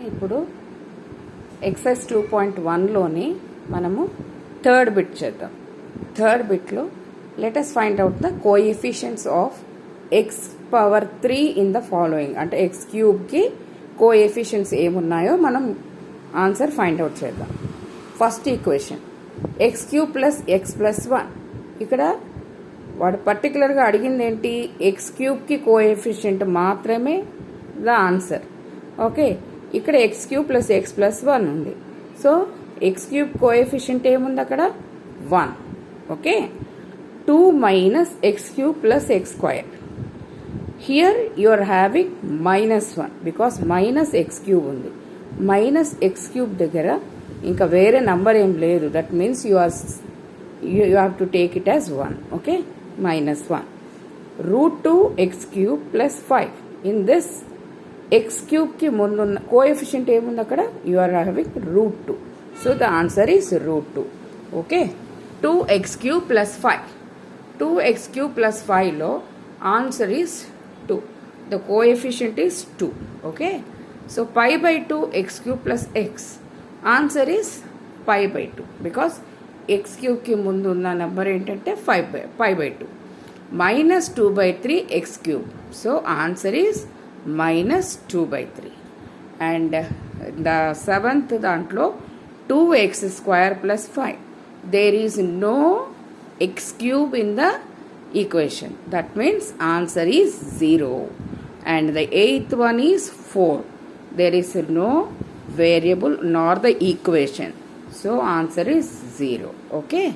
ఇప్పుడు ఎక్సర్సైజ్ 2.1లోని మనము థర్డ్ బిట్ చేద్దాం. థర్డ్ బిట్లో let's find out the coefficients of x power 3 in the following. అంటే ఎక్స్ క్యూబ్కి కోఎఫిషియెంట్స్ ఏమున్నాయో మనం ఆన్సర్ ఫైండ్ అవుట్ చేద్దాం. First equation x cube plus x plus 1. ఇక్కడ వాడు పర్టికులర్గా అడిగింది ఏంటి? ఎక్స్ క్యూబ్కి కోఎఫిషియెంట్ మాత్రమే ద ఆన్సర్. ఓకే, ఇక్కడ x cube plus x plus 1 ఉంది. సో ఎక్స్ క్యూబ్ కోఎఫిషియెంట్ ఏముంది అక్కడ? 1. Okay, 2 minus x cube plus x square. Here you are having -1 because minus x cube ఉంది. మైనస్ ఎక్స్ క్యూబ్ దగ్గర ఇంకా వేరే number ఏం లేదు. That means you have to take it as 1. Okay, -1. √2 x cube plus 5. In this x క్యూబ్కి ముందున్న coefficient ఏముంది అక్కడ? You are having √2. So the answer is √2. Okay, 2x cube plus 5. 2x cube plus 5లో answer is 2. The coefficient is 2. Okay, so π/2 x cube plus x. Answer is π/2 because x క్యూబ్కి ముందు ఉన్న number ఏంటంటే π/2. -2/3 x cube. So answer is -2/3. And the seventh దాంట్లో 2x square plus 5. There is no x cube in the equation. That means answer is 0. And the eighth one is 4. There is no variable nor the equation. So answer is 0. Okay.